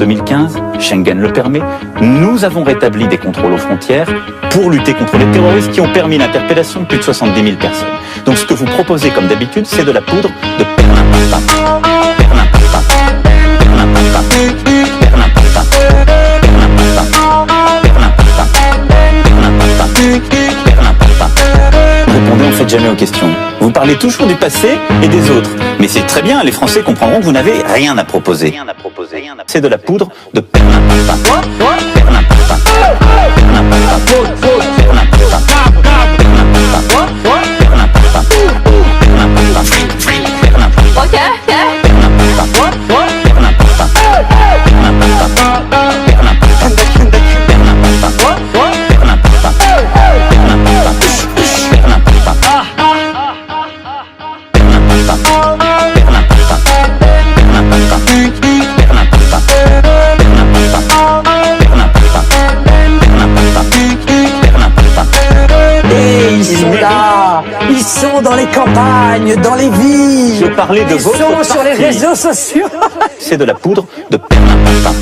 2015, Schengen le permet, nous avons rétabli des contrôles aux frontières pour lutter contre les terroristes qui ont permis l'interpellation de plus de 70 000 personnes. Donc ce que vous proposez comme d'habitude, c'est de la poudre de perlimpinpin. Répondez en fait jamais aux questions. Vous parlez toujours du passé et des autres. Mais c'est très bien, les Français comprendront que vous n'avez rien à proposer. C'est de la poudre de perlimpinpin. Ils sont dans les campagnes, dans les villes. Je parlais de votre Ils sont sur les parti. réseaux sociaux. C'est de la poudre de perlimpinpin.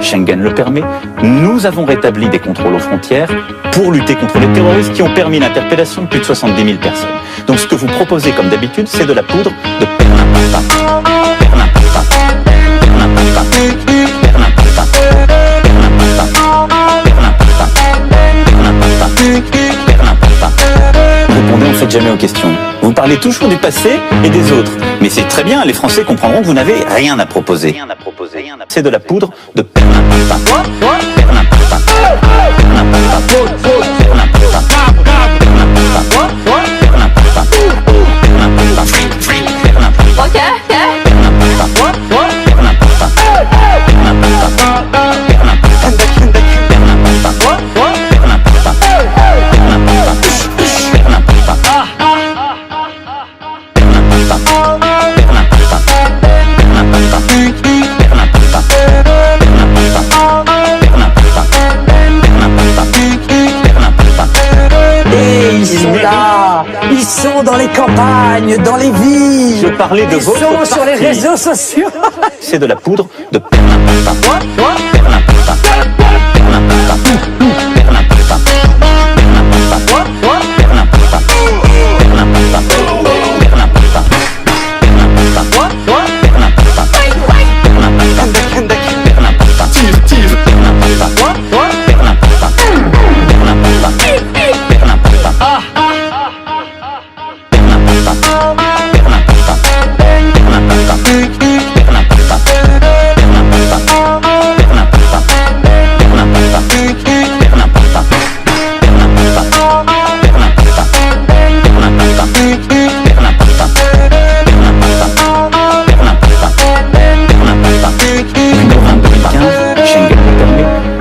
Schengen le permet, nous avons rétabli des contrôles aux frontières pour lutter contre les terroristes qui ont permis l'interpellation de plus de 70 000 personnes. Donc ce que vous proposez comme d'habitude, c'est de la poudre de perlimpinpin. Répondez en fait jamais aux questions. Vous parlez toujours du passé et des autres. Mais c'est très bien, les Français comprendront que vous n'avez rien à proposer. C'est de la poudre de perlimpinpin. Ils sont dans les campagnes, dans les villes. Je parlais de votre Ils sont sur les parti. réseaux sociaux. C'est de la poudre de perlimpinpin.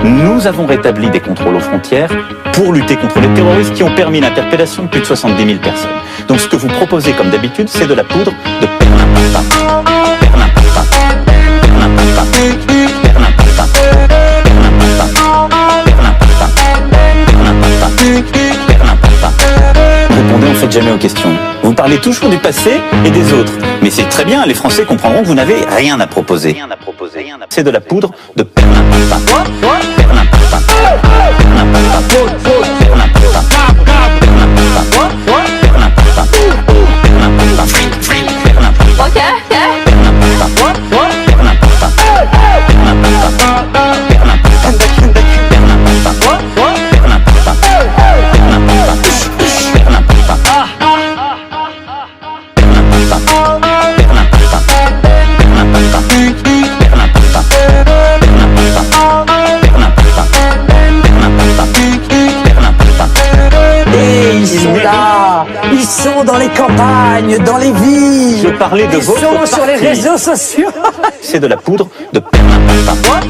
Nous avons rétabli des contrôles aux frontières pour lutter contre les terroristes qui ont permis l'interpellation de plus de 70 000 personnes. Donc ce que vous proposez comme d'habitude, c'est de la poudre de perlimpinpin. Répondez en fait jamais aux questions. Vous parlez toujours du passé et des autres. Mais c'est très bien, les Français comprendront que vous n'avez rien à proposer. C'est de la poudre de perlimpinpin. sont dans les campagnes, dans les villes. Je parlais de Ils votre sont sur les parti. réseaux sociaux. C'est de la poudre de perlimpinpin.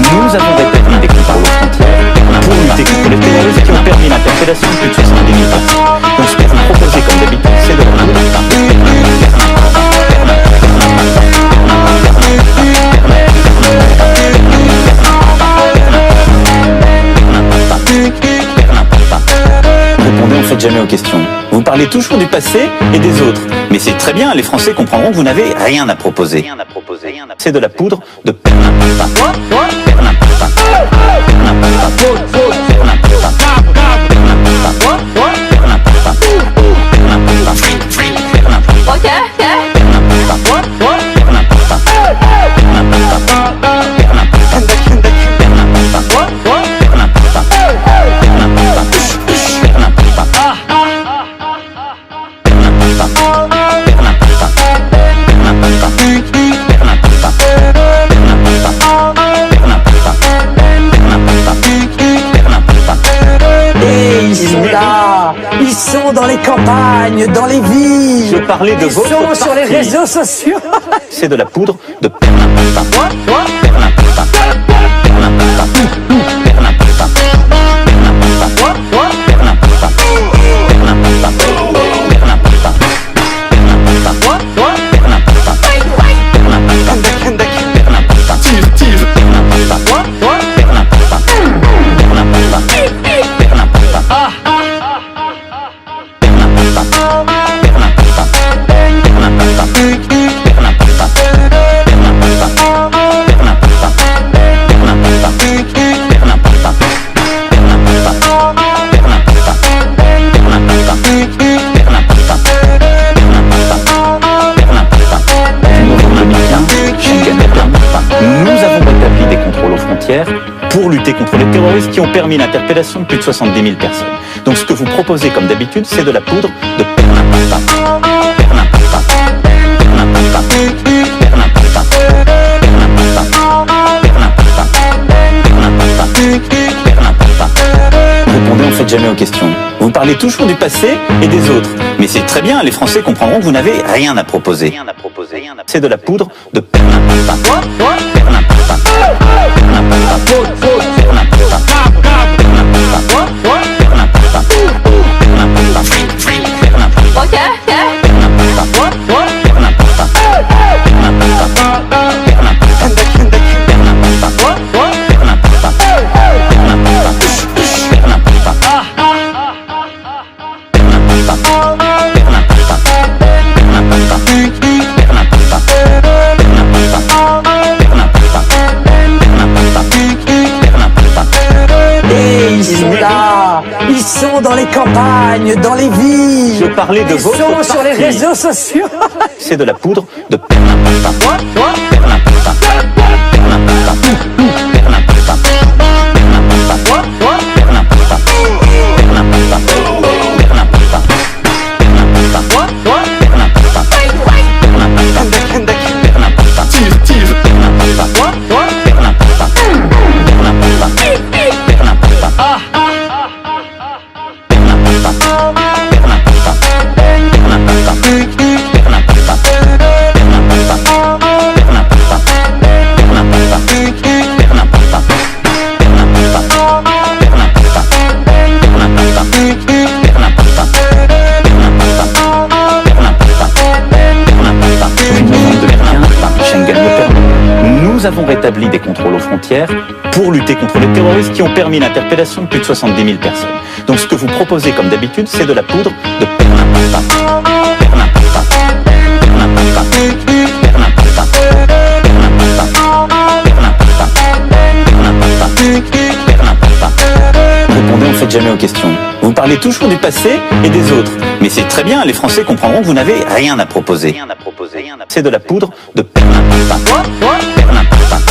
Nous avons rétabli des contrôles aux frontières pour lutter contre les terroristes qui ont permis l'interpellation de plus de 70 000 personnes. Donc ce que vous proposez comme d'habitude, c'est de la poudre de Répondez en fait jamais aux questions. Vous parlez toujours du passé et des autres. Mais c'est très bien, les Français comprendront que vous n'avez rien à proposer. C'est de la poudre de perlimpinpin. Ils sont dans les campagnes, dans les villes. Je parlais de Ils votre sont sur les parti. réseaux sociaux. C'est de la poudre de perlimpinpin. Pour lutter contre les terroristes qui ont permis l'interpellation de plus de 70 000 personnes. Donc ce que vous proposez comme d'habitude, c'est de la poudre de perlimpinpin. Répondez en fait jamais aux questions. Vous parlez toujours du passé et des autres. Mais c'est très bien, les Français comprendront que vous n'avez rien à proposer. C'est de la poudre de perlimpinpin. Ils sont dans les campagnes, dans les villes. Je parlais de votre Ils sont sur les parti. réseaux sociaux. C'est de la poudre de perlimpinpin. Nous avons rétabli des contrôles aux frontières pour lutter contre les terroristes qui ont permis l'interpellation de plus de 70 000 personnes. Donc ce que vous proposez comme d'habitude, c'est de la poudre de perlimpinpin. Répondez en fait jamais aux questions. Vous parlez parlez toujours du passé et des autres. Mais c'est très bien, les Français comprendront que vous n'avez rien à proposer. C'est de la poudre de perlimpinpin. Perlimpinpin.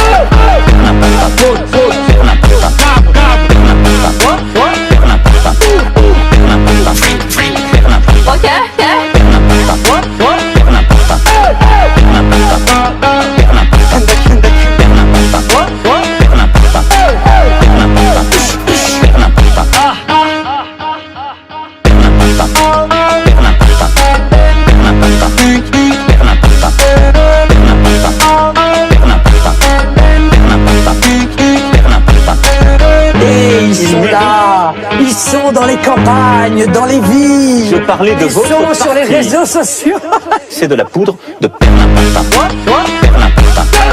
Ils sont dans les campagnes, dans les villes. Je parlais de votre Ils sont sur les parti. réseaux sociaux. C'est de la poudre de perlimpinpin. Perlimpinpin.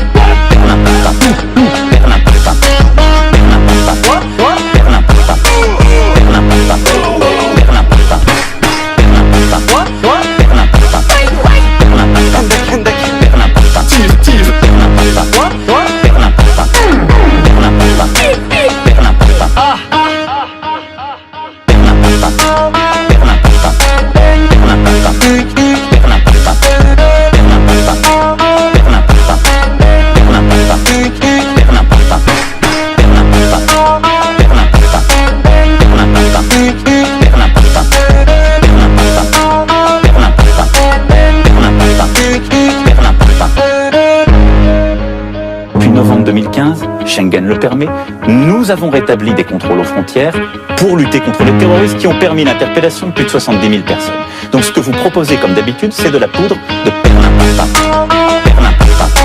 Depuis novembre 2015, Schengen le permet, nous avons rétabli des contrôles aux frontières pour lutter contre les terroristes qui ont permis l'interpellation de plus de 70 000 personnes. Donc ce que vous proposez comme d'habitude, c'est de la poudre de perlimpinpin. Perlimpinpin.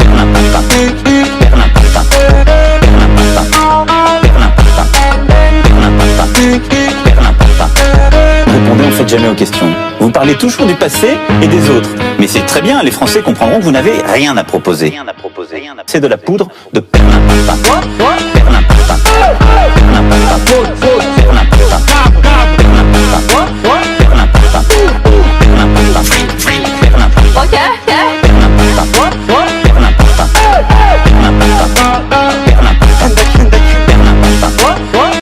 Perlimpinpin. Perlimpinpin. Répondez en fait jamais aux questions. Vous parlez toujours du passé et des autres. Mais c'est très bien, les Français comprendront que vous n'avez rien à proposer. C'est de la poudre de perlimpinpin.